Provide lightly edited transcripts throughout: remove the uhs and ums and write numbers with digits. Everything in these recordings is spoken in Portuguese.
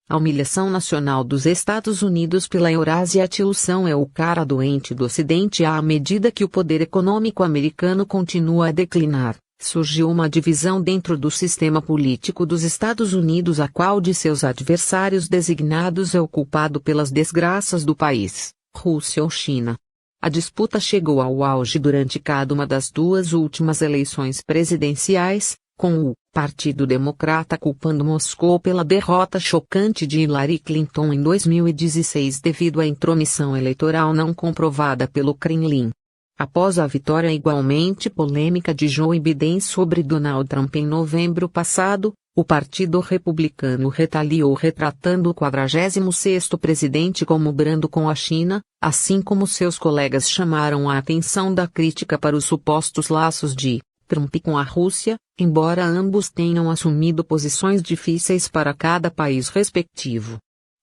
A humilhação nacional dos Estados Unidos pela Eurásia. A Tilson é o cara doente do Ocidente. À medida que o poder econômico americano continua a declinar, surgiu uma divisão dentro do sistema político dos Estados Unidos. A qual de seus adversários designados é o culpado pelas desgraças do país, Rússia ou China? A disputa chegou ao auge durante cada uma das duas últimas eleições presidenciais, com o Partido Democrata culpando Moscou pela derrota chocante de Hillary Clinton em 2016 devido à intromissão eleitoral não comprovada pelo Kremlin. Após a vitória igualmente polêmica de Joe Biden sobre Donald Trump em novembro passado, o Partido Republicano retaliou retratando o 46º presidente como brando com a China, assim como seus colegas chamaram a atenção da crítica para os supostos laços de Trump com a Rússia, embora ambos tenham assumido posições difíceis para cada país respectivo.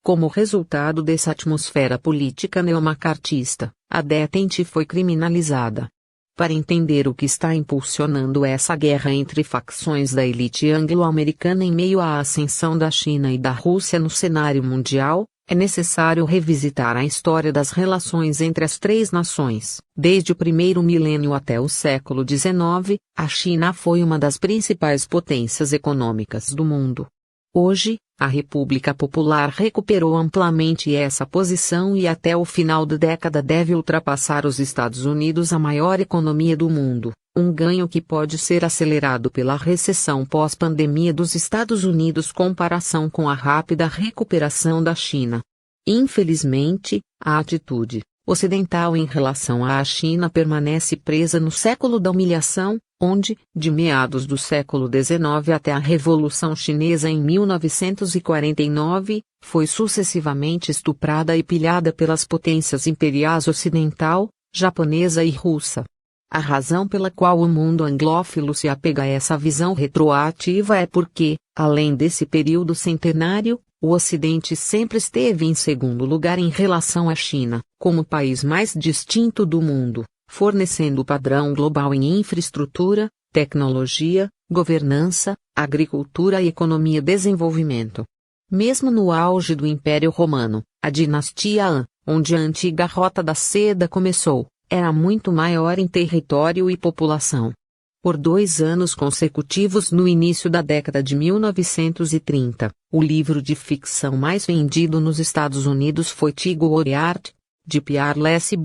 Como resultado dessa atmosfera política neomacartista, a detente foi criminalizada. Para entender o que está impulsionando essa guerra entre facções da elite anglo-americana em meio à ascensão da China e da Rússia no cenário mundial, é necessário revisitar a história das relações entre as três nações. Desde o primeiro milênio até o século XIX, a China foi uma das principais potências econômicas do mundo. Hoje, a República Popular recuperou amplamente essa posição e até o final da década deve ultrapassar os Estados Unidos, a maior economia do mundo, um ganho que pode ser acelerado pela recessão pós-pandemia dos Estados Unidos comparação com a rápida recuperação da China. Infelizmente, a atitude ocidental em relação à China permanece presa no século da humilhação, onde, de meados do século XIX até a Revolução Chinesa em 1949, foi sucessivamente estuprada e pilhada pelas potências imperiais ocidental, japonesa e russa. A razão pela qual o mundo anglófilo se apega a essa visão retroativa é porque, além desse período centenário, o Ocidente sempre esteve em segundo lugar em relação à China, como o país mais distinto do mundo, fornecendo o padrão global em infraestrutura, tecnologia, governança, agricultura e economia desenvolvimento. Mesmo no auge do Império Romano, a dinastia Han, onde a antiga Rota da Seda começou, era muito maior em território e população. Por 2 anos consecutivos no início da década de 1930, o livro de ficção mais vendido nos Estados Unidos foi Tigo Oriart, de Pierre Lessig,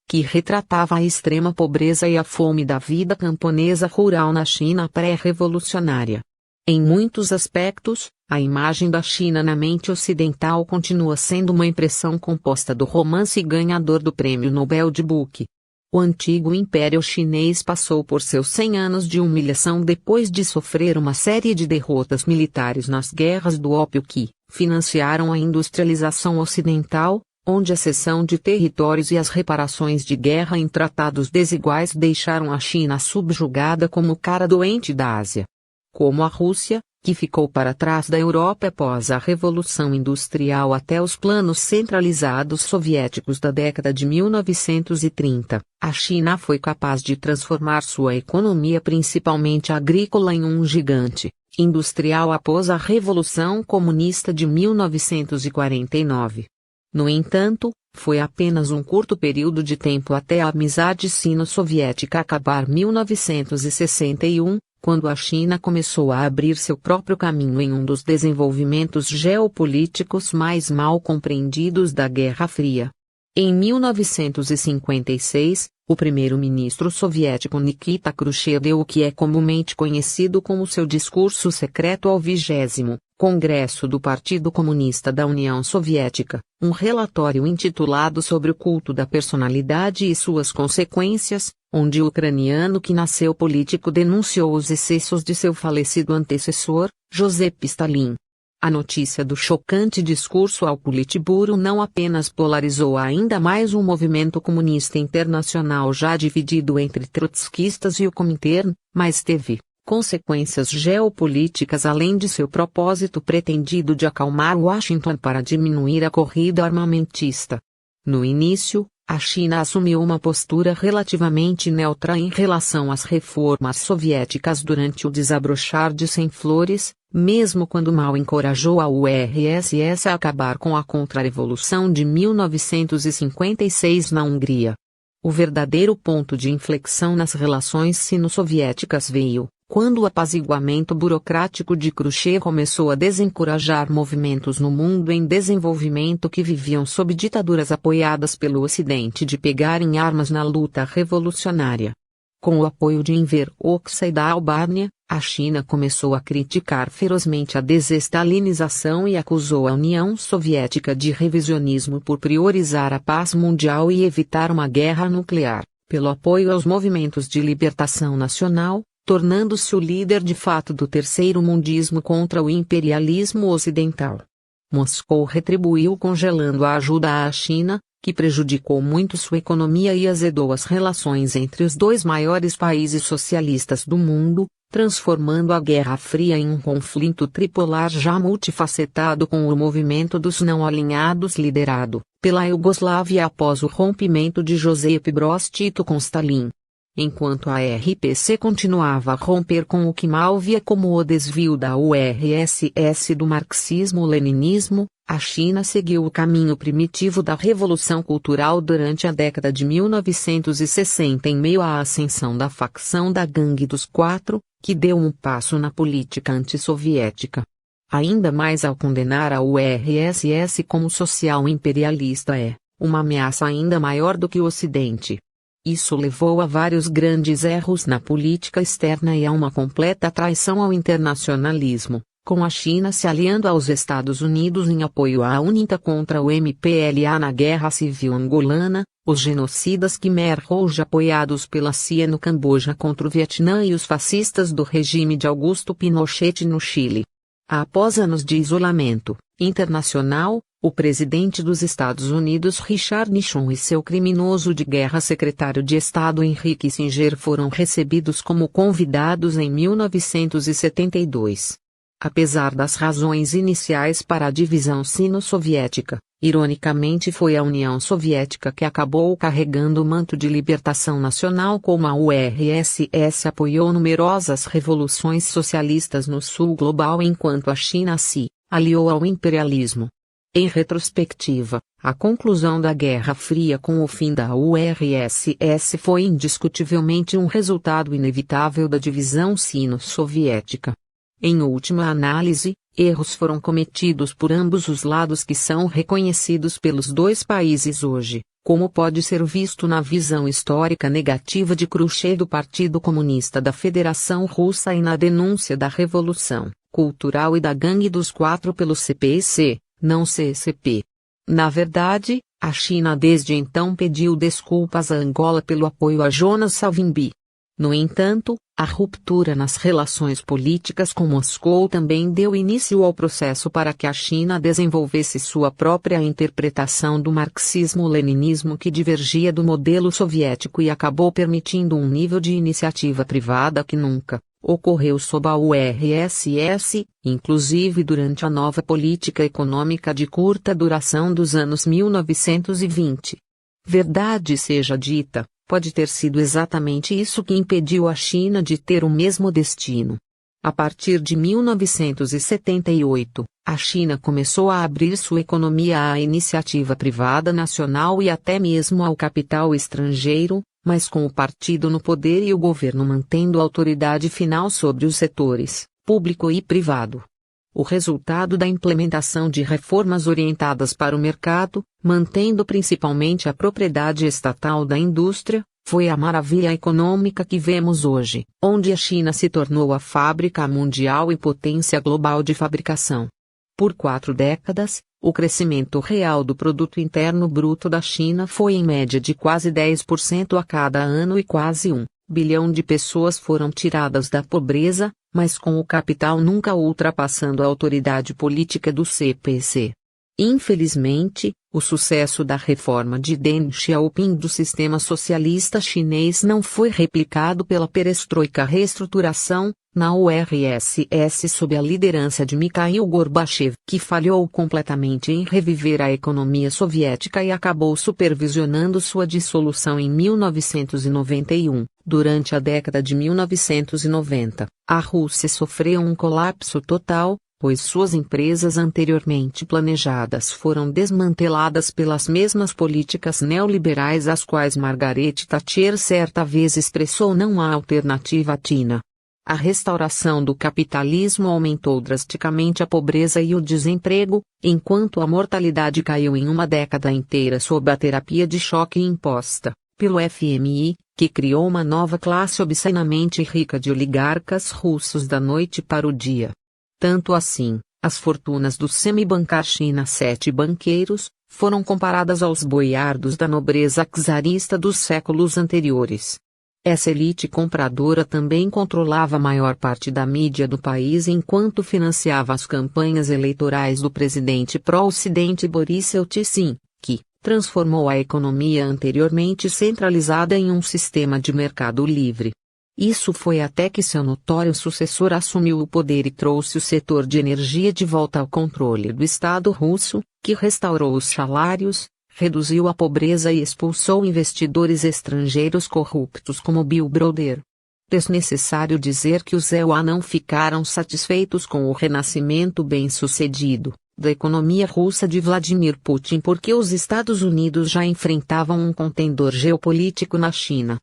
que retratava a extrema pobreza e a fome da vida camponesa rural na China pré-revolucionária. Em muitos aspectos, a imagem da China na mente ocidental continua sendo uma impressão composta do romance ganhador do Prêmio Nobel de Book. O antigo Império Chinês passou por seus 100 anos de humilhação depois de sofrer uma série de derrotas militares nas guerras do ópio que financiaram a industrialização ocidental, onde a cessão de territórios e as reparações de guerra em tratados desiguais deixaram a China subjugada como o cara doente da Ásia. Como a Rússia, que ficou para trás da Europa após a Revolução Industrial até os planos centralizados soviéticos da década de 1930, a China foi capaz de transformar sua economia principalmente agrícola em um gigante industrial após a Revolução Comunista de 1949. No entanto, foi apenas um curto período de tempo até a amizade sino-soviética acabar 1961, quando a China começou a abrir seu próprio caminho em um dos desenvolvimentos geopolíticos mais mal compreendidos da Guerra Fria. Em 1956, o primeiro-ministro soviético Nikita Khrushchev deu o que é comumente conhecido como seu discurso secreto ao 20º Congresso do Partido Comunista da União Soviética, um relatório intitulado sobre o culto da personalidade e suas consequências, onde o ucraniano que nasceu político denunciou os excessos de seu falecido antecessor, Joseph Stalin. A notícia do chocante discurso ao Politburo não apenas polarizou ainda mais um movimento comunista internacional já dividido entre trotskistas e o Comintern, mas teve consequências geopolíticas além de seu propósito pretendido de acalmar Washington para diminuir a corrida armamentista. No início, a China assumiu uma postura relativamente neutra em relação às reformas soviéticas durante o desabrochar de Sem Flores, mesmo quando Mao encorajou a URSS a acabar com a Contra-Revolução de 1956 na Hungria. O verdadeiro ponto de inflexão nas relações sino-soviéticas veio quando o apaziguamento burocrático de Khrushchev começou a desencorajar movimentos no mundo em desenvolvimento que viviam sob ditaduras apoiadas pelo Ocidente de pegarem armas na luta revolucionária. Com o apoio de Enver Hoxha e da Albânia, a China começou a criticar ferozmente a desestalinização e acusou a União Soviética de revisionismo por priorizar a paz mundial e evitar uma guerra nuclear, pelo apoio aos movimentos de libertação nacional, tornando-se o líder de fato do terceiro mundismo contra o imperialismo ocidental. Moscou retribuiu congelando a ajuda à China, que prejudicou muito sua economia e azedou as relações entre os dois maiores países socialistas do mundo, transformando a Guerra Fria em um conflito tripolar já multifacetado com o movimento dos não-alinhados liderado pela Iugoslávia após o rompimento de Josip Broz Tito com Stalin. Enquanto a RPC continuava a romper com o que Mao via como o desvio da URSS do marxismo-leninismo, a China seguiu o caminho primitivo da Revolução Cultural durante a década de 1960 em meio à ascensão da facção da Gangue dos Quatro, que deu um passo na política antissoviética. Ainda mais ao condenar a URSS como social imperialista uma ameaça ainda maior do que o Ocidente. Isso levou a vários grandes erros na política externa e a uma completa traição ao internacionalismo, com a China se aliando aos Estados Unidos em apoio à UNITA contra o MPLA na Guerra Civil Angolana, os genocidas Khmer Rouge apoiados pela CIA no Camboja contra o Vietnã e os fascistas do regime de Augusto Pinochet no Chile. Após anos de isolamento internacional, o presidente dos Estados Unidos Richard Nixon e seu criminoso de guerra secretário de Estado Henry Kissinger foram recebidos como convidados em 1972. Apesar das razões iniciais para a divisão sino-soviética, ironicamente foi a União Soviética que acabou carregando o manto de libertação nacional como a URSS apoiou numerosas revoluções socialistas no sul global enquanto a China se aliou ao imperialismo. Em retrospectiva, a conclusão da Guerra Fria com o fim da URSS foi indiscutivelmente um resultado inevitável da divisão sino-soviética. Em última análise, erros foram cometidos por ambos os lados que são reconhecidos pelos dois países hoje, como pode ser visto na visão histórica negativa de Khrushchev do Partido Comunista da Federação Russa e na denúncia da Revolução Cultural e da Gangue dos Quatro pelo CPC, não CCP. Na verdade, a China desde então pediu desculpas a Angola pelo apoio a Jonas Savimbi. No entanto, a ruptura nas relações políticas com Moscou também deu início ao processo para que a China desenvolvesse sua própria interpretação do marxismo-leninismo que divergia do modelo soviético e acabou permitindo um nível de iniciativa privada que nunca ocorreu sob a URSS, inclusive durante a nova política econômica de curta duração dos anos 1920. Verdade seja dita, pode ter sido exatamente isso que impediu a China de ter o mesmo destino. A partir de 1978, a China começou a abrir sua economia à iniciativa privada nacional e até mesmo ao capital estrangeiro, mas com o partido no poder e o governo mantendo a autoridade final sobre os setores público e privado. O resultado da implementação de reformas orientadas para o mercado, mantendo principalmente a propriedade estatal da indústria, foi a maravilha econômica que vemos hoje, onde a China se tornou a fábrica mundial e potência global de fabricação. Por 4 décadas, o crescimento real do produto interno bruto da China foi em média de quase 10% a cada ano e quase 1 bilhão de pessoas foram tiradas da pobreza, mas com o capital nunca ultrapassando a autoridade política do CPC. Infelizmente, o sucesso da reforma de Deng Xiaoping do sistema socialista chinês não foi replicado pela perestroika reestruturação, na URSS sob a liderança de Mikhail Gorbachev, que falhou completamente em reviver a economia soviética e acabou supervisionando sua dissolução em 1991. Durante a década de 1990, a Rússia sofreu um colapso total, pois suas empresas anteriormente planejadas foram desmanteladas pelas mesmas políticas neoliberais às quais Margaret Thatcher certa vez expressou não há alternativa à China. A restauração do capitalismo aumentou drasticamente a pobreza e o desemprego, enquanto a mortalidade caiu em uma década inteira sob a terapia de choque imposta pelo FMI, que criou uma nova classe obscenamente rica de oligarcas russos da noite para o dia. Tanto assim, as fortunas do semibancar China 7 banqueiros, foram comparadas aos boiardos da nobreza czarista dos séculos anteriores. Essa elite compradora também controlava a maior parte da mídia do país enquanto financiava as campanhas eleitorais do presidente pró-ocidente Boris Yeltsin, que transformou a economia anteriormente centralizada em um sistema de mercado livre. Isso foi até que seu notório sucessor assumiu o poder e trouxe o setor de energia de volta ao controle do Estado russo, que restaurou os salários, reduziu a pobreza e expulsou investidores estrangeiros corruptos como Bill Browder. Desnecessário dizer que os EUA não ficaram satisfeitos com o renascimento bem-sucedido da economia russa de Vladimir Putin porque os Estados Unidos já enfrentavam um contendor geopolítico na China.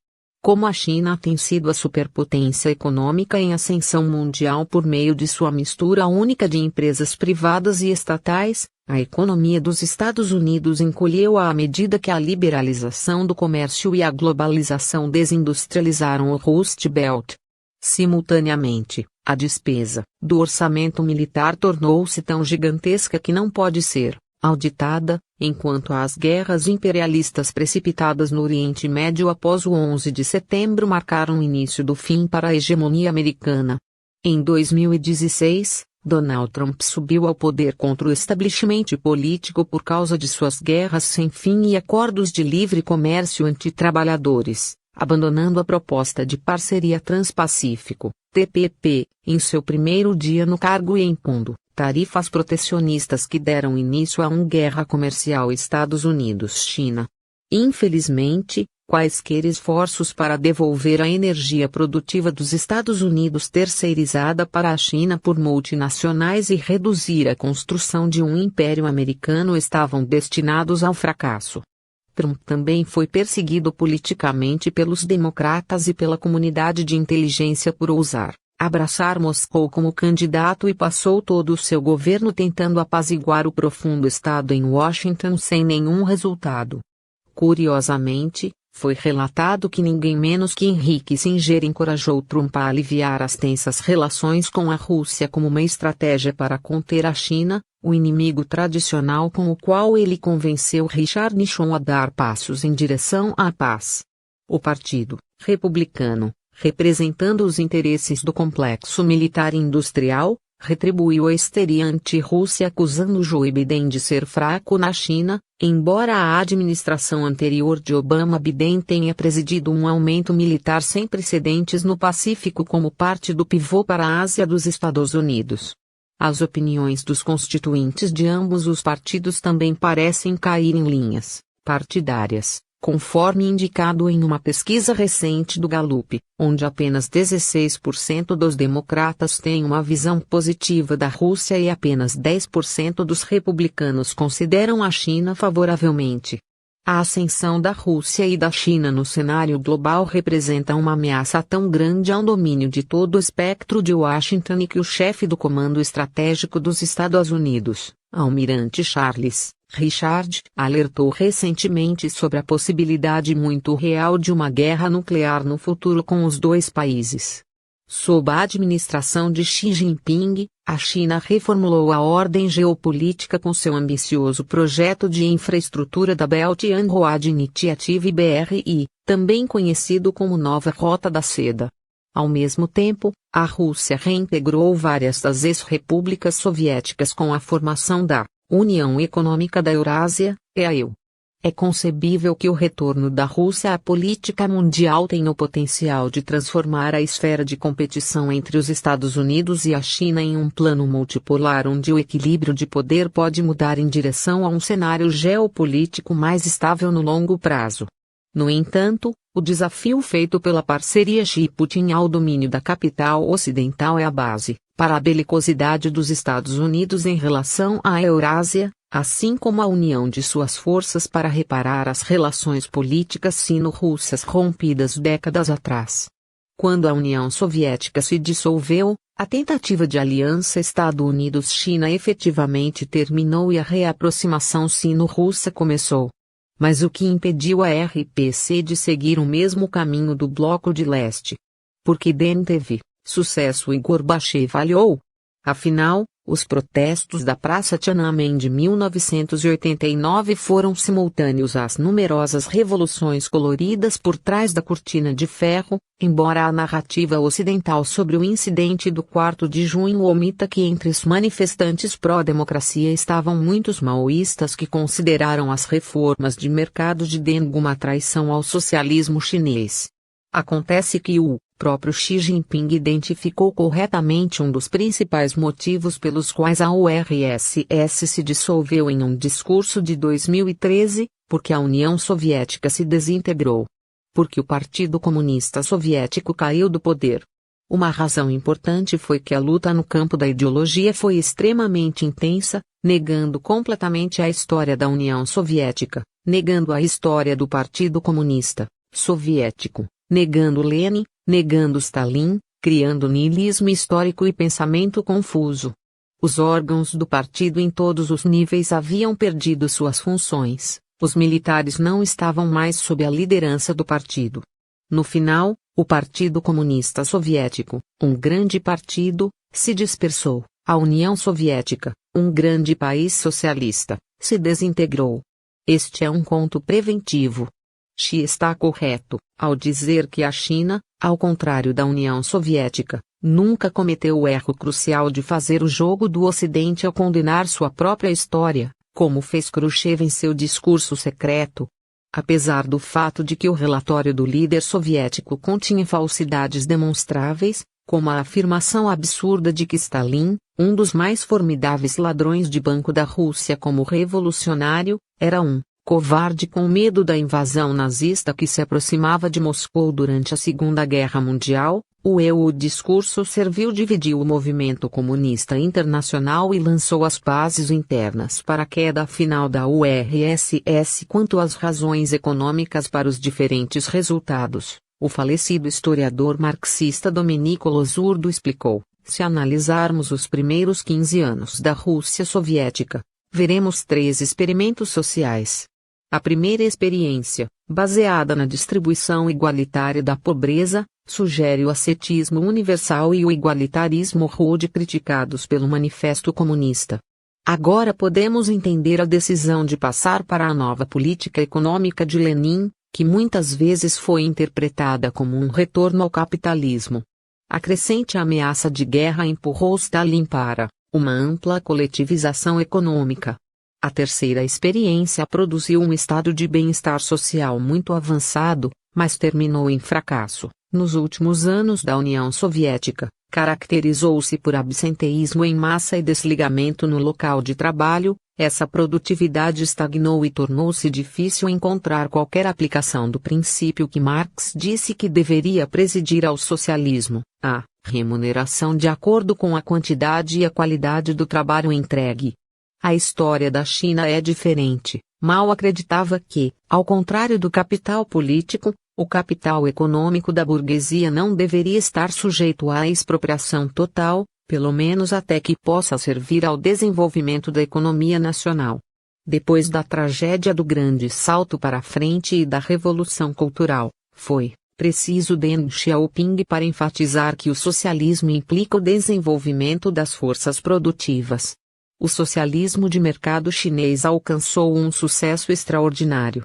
Como a China tem sido a superpotência econômica em ascensão mundial por meio de sua mistura única de empresas privadas e estatais, a economia dos Estados Unidos encolheu à medida que a liberalização do comércio e a globalização desindustrializaram o Rust Belt. Simultaneamente, a despesa do orçamento militar tornou-se tão gigantesca que não pode ser auditada, enquanto as guerras imperialistas precipitadas no Oriente Médio após o 11 de setembro marcaram o início do fim para a hegemonia americana. Em 2016, Donald Trump subiu ao poder contra o establishment político por causa de suas guerras sem fim e acordos de livre comércio antitrabalhadores, abandonando a proposta de Parceria Transpacífico, TPP, em seu primeiro dia no cargo e impondo tarifas protecionistas que deram início a uma guerra comercial Estados Unidos-China. Infelizmente, quaisquer esforços para devolver a energia produtiva dos Estados Unidos terceirizada para a China por multinacionais e reduzir a construção de um império americano estavam destinados ao fracasso. Trump também foi perseguido politicamente pelos democratas e pela comunidade de inteligência por ousar abraçar Moscou como candidato e passou todo o seu governo tentando apaziguar o profundo estado em Washington sem nenhum resultado. Curiosamente, foi relatado que ninguém menos que Henry Kissinger encorajou Trump a aliviar as tensas relações com a Rússia como uma estratégia para conter a China, o inimigo tradicional com o qual ele convenceu Richard Nixon a dar passos em direção à paz. O Partido Republicano, representando os interesses do complexo militar e industrial, retribuiu a histeria anti-Rússia acusando Joe Biden de ser fraco na China, embora a administração anterior de Obama Biden tenha presidido um aumento militar sem precedentes no Pacífico como parte do pivô para a Ásia dos Estados Unidos. As opiniões dos constituintes de ambos os partidos também parecem cair em linhas partidárias, conforme indicado em uma pesquisa recente do Gallup, onde apenas 16% dos democratas têm uma visão positiva da Rússia e apenas 10% dos republicanos consideram a China favoravelmente. A ascensão da Rússia e da China no cenário global representa uma ameaça tão grande ao domínio de todo o espectro de Washington e que o chefe do Comando Estratégico dos Estados Unidos, Almirante Charles Richard, alertou recentemente sobre a possibilidade muito real de uma guerra nuclear no futuro com os dois países. Sob a administração de Xi Jinping, a China reformulou a ordem geopolítica com seu ambicioso projeto de infraestrutura da Belt and Road Initiative BRI, também conhecido como Nova Rota da Seda. Ao mesmo tempo, a Rússia reintegrou várias das ex-repúblicas soviéticas com a formação da União Econômica da Eurásia, EAEU. É concebível que o retorno da Rússia à política mundial tenha o potencial de transformar a esfera de competição entre os Estados Unidos e a China em um plano multipolar onde o equilíbrio de poder pode mudar em direção a um cenário geopolítico mais estável no longo prazo. No entanto, o desafio feito pela parceria Xi-Putin ao domínio da capital ocidental é a base para a belicosidade dos Estados Unidos em relação à Eurásia, assim como a união de suas forças para reparar as relações políticas sino-russas rompidas décadas atrás. Quando a União Soviética se dissolveu, a tentativa de aliança Estados Unidos-China efetivamente terminou e a reaproximação sino-russa começou. Mas o que impediu a RPC de seguir o mesmo caminho do Bloco de Leste? Porque Deng teve sucesso e Gorbachev falhou. Afinal, os protestos da Praça Tiananmen de 1989 foram simultâneos às numerosas revoluções coloridas por trás da cortina de ferro, embora a narrativa ocidental sobre o incidente do 4 de junho omita que entre os manifestantes pró-democracia estavam muitos maoístas que consideraram as reformas de mercado de Deng uma traição ao socialismo chinês. Acontece que o próprio Xi Jinping identificou corretamente um dos principais motivos pelos quais a URSS se dissolveu em um discurso de 2013, porque a União Soviética se desintegrou. Porque o Partido Comunista Soviético caiu do poder. Uma razão importante foi que a luta no campo da ideologia foi extremamente intensa, negando completamente a história da União Soviética, negando a história do Partido Comunista Soviético, negando Lenin, negando Stalin, criando niilismo histórico e pensamento confuso. Os órgãos do partido em todos os níveis haviam perdido suas funções, os militares não estavam mais sob a liderança do partido. No final, o Partido Comunista Soviético, um grande partido, se dispersou, a União Soviética, um grande país socialista, se desintegrou. Este é um conto preventivo. Xi está correto ao dizer que a China, ao contrário da União Soviética, nunca cometeu o erro crucial de fazer o jogo do Ocidente ao condenar sua própria história, como fez Khrushchev em seu discurso secreto. Apesar do fato de que o relatório do líder soviético continha falsidades demonstráveis, como a afirmação absurda de que Stalin, um dos mais formidáveis ladrões de banco da Rússia como revolucionário, era um covarde com medo da invasão nazista que se aproximava de Moscou durante a Segunda Guerra Mundial, o discurso serviu dividir o movimento comunista internacional e lançou as bases internas para a queda final da URSS. Quanto às razões econômicas para os diferentes resultados, o falecido historiador marxista Domenico Losurdo explicou: se analisarmos os primeiros 15 anos da Rússia soviética, veremos 3 experimentos sociais. A primeira experiência, baseada na distribuição igualitária da pobreza, sugere o ascetismo universal e o igualitarismo rude criticados pelo Manifesto Comunista. Agora podemos entender a decisão de passar para a nova política econômica de Lenin, que muitas vezes foi interpretada como um retorno ao capitalismo. A crescente ameaça de guerra empurrou Stalin para uma ampla coletivização econômica. A terceira experiência produziu um estado de bem-estar social muito avançado, mas terminou em fracasso. Nos últimos anos da União Soviética, caracterizou-se por absenteísmo em massa e desligamento no local de trabalho. Essa produtividade estagnou e tornou-se difícil encontrar qualquer aplicação do princípio que Marx disse que deveria presidir ao socialismo, a remuneração de acordo com a quantidade e a qualidade do trabalho entregue. A história da China é diferente. Mao acreditava que, ao contrário do capital político, o capital econômico da burguesia não deveria estar sujeito à expropriação total, pelo menos até que possa servir ao desenvolvimento da economia nacional. Depois da tragédia do Grande Salto para a Frente e da Revolução Cultural, foi preciso Deng Xiaoping para enfatizar que o socialismo implica o desenvolvimento das forças produtivas. O socialismo de mercado chinês alcançou um sucesso extraordinário.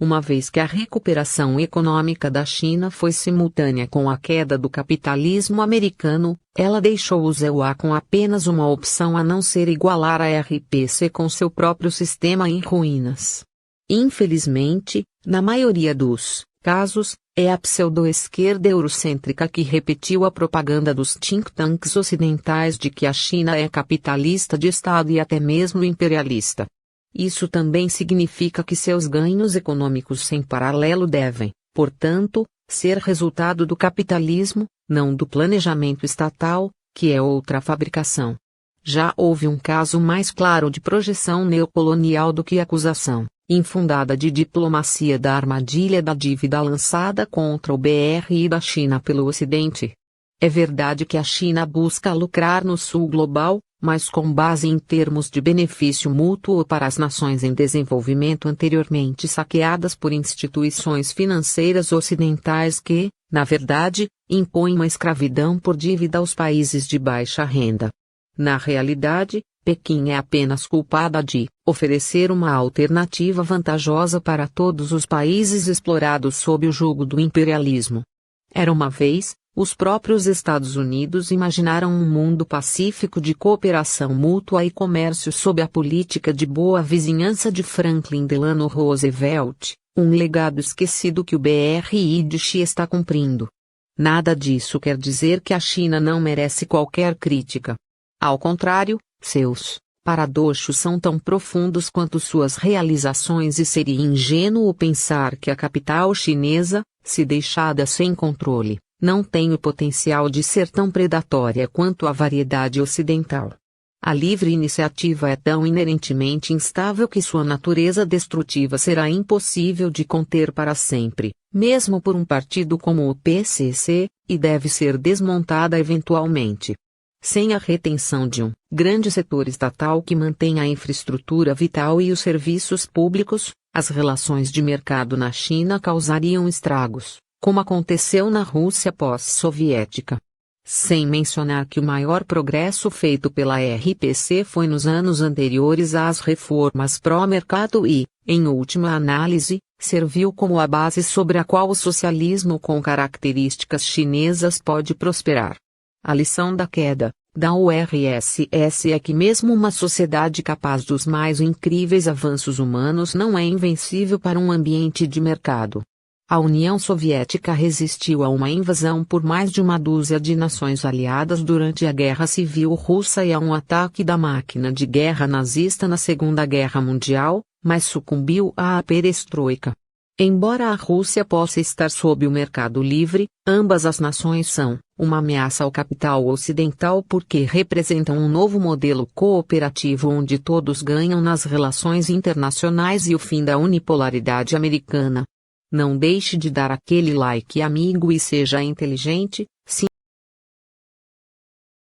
Uma vez que a recuperação econômica da China foi simultânea com a queda do capitalismo americano, ela deixou os EUA com apenas uma opção a não ser igualar a RPC com seu próprio sistema em ruínas. Infelizmente, na maioria dos casos, é a pseudo-esquerda eurocêntrica que repetiu a propaganda dos think tanks ocidentais de que a China é capitalista de Estado e até mesmo imperialista. Isso também significa que seus ganhos econômicos sem paralelo devem, portanto, ser resultado do capitalismo, não do planejamento estatal, que é outra fabricação. Já houve um caso mais claro de projeção neocolonial do que acusação infundada de diplomacia da armadilha da dívida lançada contra o BRI da China pelo Ocidente. É verdade que a China busca lucrar no sul global, mas com base em termos de benefício mútuo para as nações em desenvolvimento anteriormente saqueadas por instituições financeiras ocidentais que, na verdade, impõem uma escravidão por dívida aos países de baixa renda. Na realidade, Pequim é apenas culpada de oferecer uma alternativa vantajosa para todos os países explorados sob o jugo do imperialismo. Era uma vez, os próprios Estados Unidos imaginaram um mundo pacífico de cooperação mútua e comércio sob a política de boa vizinhança de Franklin Delano Roosevelt, um legado esquecido que o BRI de Xi está cumprindo. Nada disso quer dizer que a China não merece qualquer crítica. Ao contrário, seus paradoxos são tão profundos quanto suas realizações e seria ingênuo pensar que a capital chinesa, se deixada sem controle, não tem o potencial de ser tão predatória quanto a variedade ocidental. A livre iniciativa é tão inerentemente instável que sua natureza destrutiva será impossível de conter para sempre, mesmo por um partido como o PCC, e deve ser desmontada eventualmente. Sem a retenção de um grande setor estatal que mantenha a infraestrutura vital e os serviços públicos, as relações de mercado na China causariam estragos, como aconteceu na Rússia pós-soviética. Sem mencionar que o maior progresso feito pela RPC foi nos anos anteriores às reformas pró-mercado e, em última análise, serviu como a base sobre a qual o socialismo com características chinesas pode prosperar. A lição da queda da URSS é que mesmo uma sociedade capaz dos mais incríveis avanços humanos não é invencível para um ambiente de mercado. A União Soviética resistiu a uma invasão por mais de uma dúzia de nações aliadas durante a Guerra Civil Russa e a um ataque da máquina de guerra nazista na Segunda Guerra Mundial, mas sucumbiu à perestroika. Embora a Rússia possa estar sob o mercado livre, ambas as nações são uma ameaça ao capital ocidental porque representam um novo modelo cooperativo onde todos ganham nas relações internacionais e o fim da unipolaridade americana. Não deixe de dar aquele like amigo e seja inteligente,